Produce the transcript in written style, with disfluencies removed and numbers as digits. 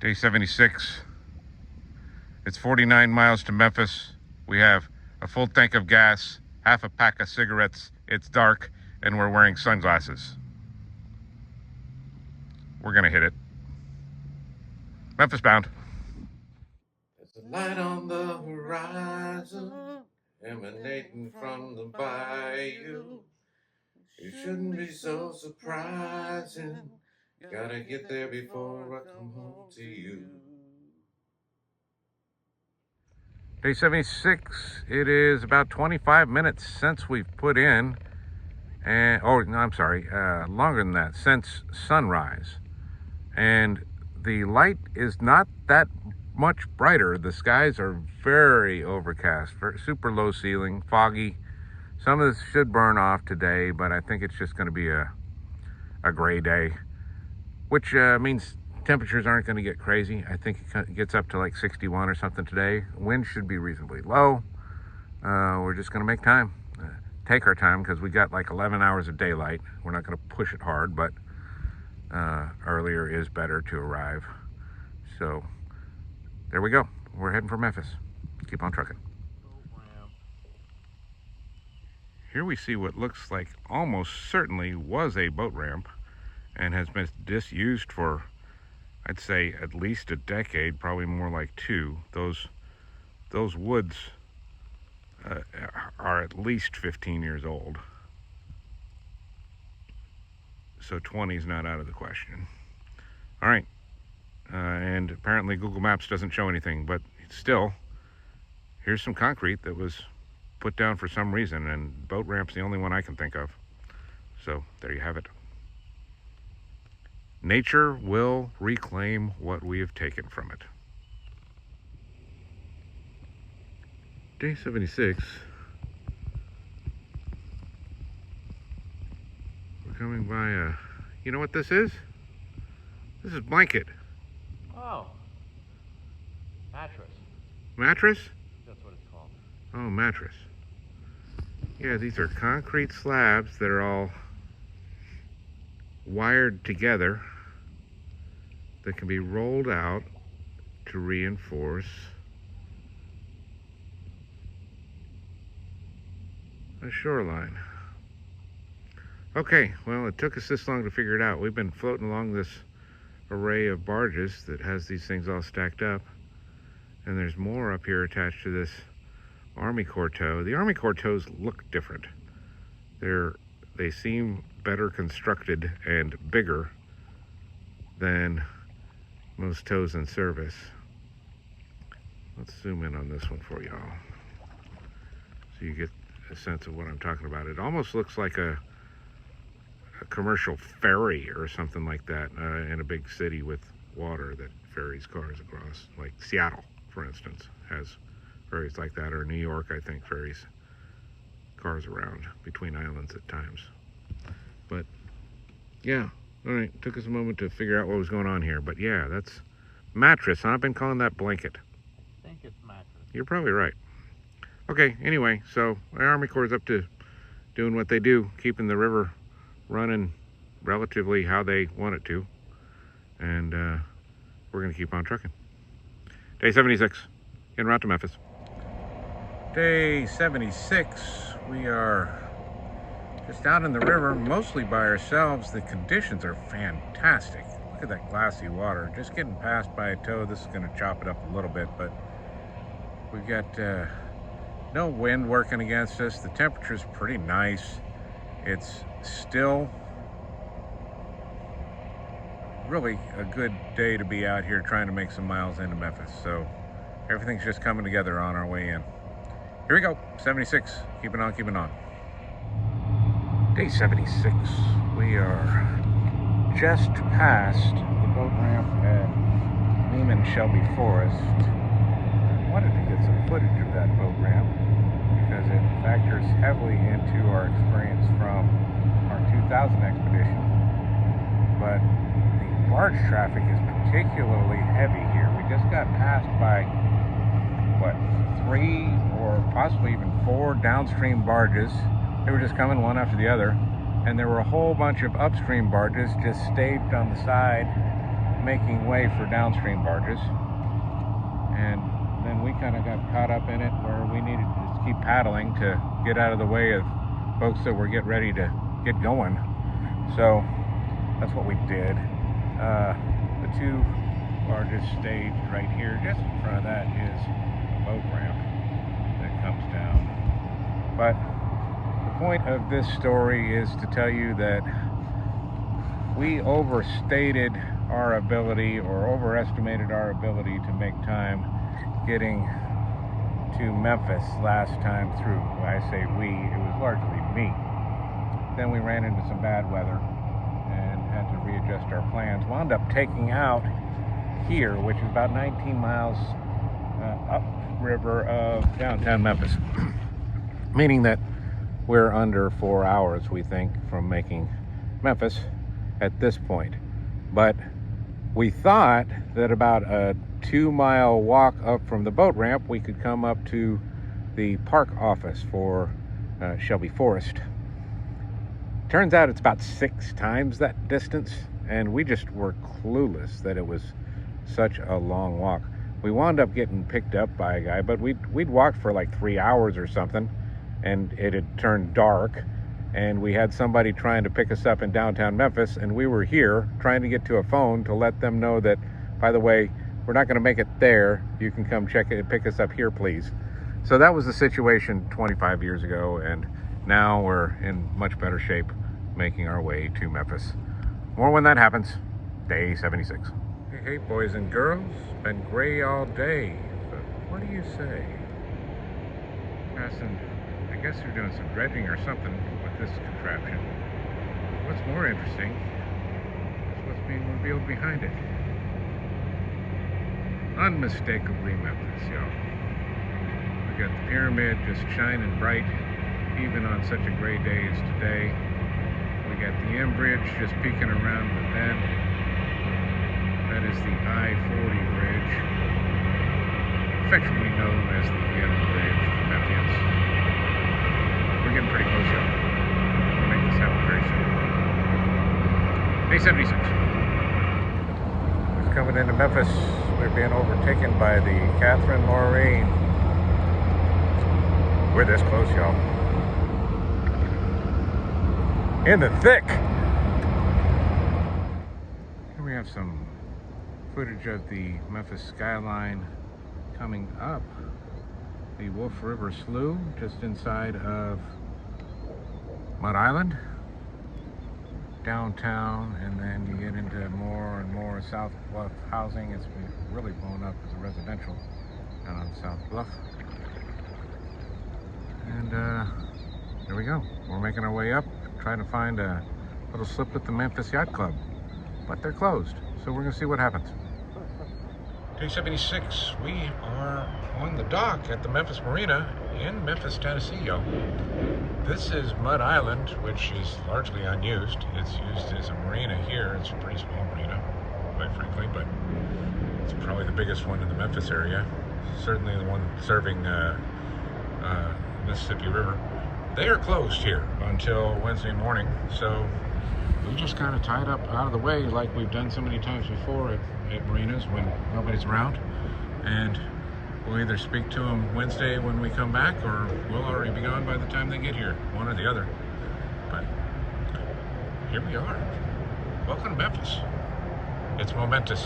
Day 76. It's 49 miles to Memphis. We have a full tank of gas, half a pack of cigarettes. It's dark, and we're wearing sunglasses. We're gonna hit it. Memphis bound. There's a light on the horizon, emanating from the bayou. It shouldn't be so surprising. Gotta get there before I come home to you. Day 76. It is about 25 minutes since we've put in, and longer than that, since sunrise. And the light is not that much brighter. The skies are very overcast, super low ceiling, foggy. Some of this should burn off today, but I think it's just going to be a gray day, which means temperatures aren't going to get crazy. I think it gets up to like 61 or something today. Wind should be reasonably low. We're just going to make time, take our time, because we got like 11 hours of daylight. We're not going to push it hard, but earlier is better to arrive. So there we go. We're heading for Memphis. Keep on trucking. Here we see what looks like almost certainly was a boat ramp and has been disused for, I'd say, at least a decade, probably more like two. Those woods are at least 15 years old. So 20 is not out of the question. All right. And apparently Google Maps doesn't show anything, but still, here's some concrete that was put down for some reason, and boat ramp's the only one I can think of. So there you have it. Nature will reclaim what we have taken from it. Day 76. We're coming by a... You know what this is? This is blanket. Oh. Mattress. Mattress? That's what it's called. Oh, mattress. Yeah, these are concrete slabs that are all wired together that can be rolled out to reinforce a shoreline. Okay, well, it took us this long to figure it out. We've been floating along this array of barges that has these things all stacked up, and there's more up here attached to this Army Corps tow. The Army Corps tows look different. They seem better constructed and bigger than most tows in service. Let's zoom in on this one for y'all so you get a sense of what I'm talking about. It almost looks like a commercial ferry or something like that in a big city with water that ferries cars across, like Seattle, for instance, has ferries like that, or New York, I think, ferries cars around between islands at times. But yeah, all right, took us a moment to figure out what was going on here, but yeah, that's mattress, huh? I've been calling that blanket. I think it's mattress. You're probably right. Okay, anyway, so the Army Corps is up to doing what they do, keeping the river running relatively how they want it to, and we're going to keep on trucking. Day 76, en route to Memphis. Day 76, we are just out in the river, mostly by ourselves. The conditions are fantastic. Look at that glassy water. Just getting passed by a tow. This is going to chop it up a little bit, but we've got no wind working against us. The temperature's pretty nice. It's still really a good day to be out here trying to make some miles into Memphis. So everything's just coming together on our way in. Here we go, 76, keeping on, keeping on. Day 76, we are just past the boat ramp at Lehman Shelby Forest. I wanted to get some footage of that boat ramp because it factors heavily into our experience from our 2000 expedition. But the barge traffic is particularly heavy here. We just got passed by, what, 3 or possibly even 4 downstream barges. They were just coming one after the other, and there were a whole bunch of upstream barges just staved on the side, making way for downstream barges. And then we kind of got caught up in it where we needed to just keep paddling to get out of the way of folks that were getting ready to get going. So that's what we did. The two barges stayed right here. Just in front of that is a boat ramp that comes down. But the point of this story is to tell you that we overstated our ability or overestimated our ability to make time getting to Memphis last time through. When I say we, it was largely me. Then we ran into some bad weather and had to readjust our plans. Wound up taking out here, which is about 19 miles upriver of downtown Memphis. Meaning that we're under 4 hours, we think, from making Memphis at this point. But we thought that about a 2-mile walk up from the boat ramp, we could come up to the park office for Shelby Forest. Turns out it's about 6 times that distance, and we just were clueless that it was such a long walk. We wound up getting picked up by a guy, but we'd walked for like 3 hours or something, and it had turned dark, and we had somebody trying to pick us up in downtown Memphis, and we were here trying to get to a phone to let them know that, by the way, we're not going to make it there. You can come check it and pick us up here, please. So that was the situation 25 years ago, and now we're in much better shape making our way to Memphis. More when that happens. Day 76. Hey, boys and girls. Been gray all day, but what do you say? Passing, I guess they're doing some dredging or something with this contraption. What's more interesting is what's being revealed behind it. Unmistakably Memphis, y'all. We got the pyramid just shining bright, even on such a gray day as today. We got the M Bridge just peeking around the bend. That is the I-40 bridge, affectionately known as the M Bridge for Memphians. We're getting pretty close, y'all. We'll make this happen very soon. Day 76. We're coming into Memphis. We're being overtaken by the Catherine Maureen. We're this close, y'all. In the thick. Here we have some footage of the Memphis skyline coming up the Wolf River Slough, just inside of Mud Island, downtown, and then you get into more and more South Bluff housing. It's been really blown up as a residential down on South Bluff. And there we go. We're making our way up, trying to find a little slip at the Memphis Yacht Club, but they're closed, so we're gonna see what happens. Day 76, we are on the dock at the Memphis Marina in Memphis, Tennessee, y'all. This is Mud Island, which is largely unused. It's used as a marina here. It's a pretty small marina, quite frankly, but it's probably the biggest one in the Memphis area. Certainly the one serving Mississippi River. They are closed here until Wednesday morning, so we just kind of tied up out of the way like we've done so many times before at marinas when nobody's around, and we'll either speak to them Wednesday when we come back, or we'll already be gone by the time they get here, one or the other. But here we are. Welcome to Memphis. It's momentous.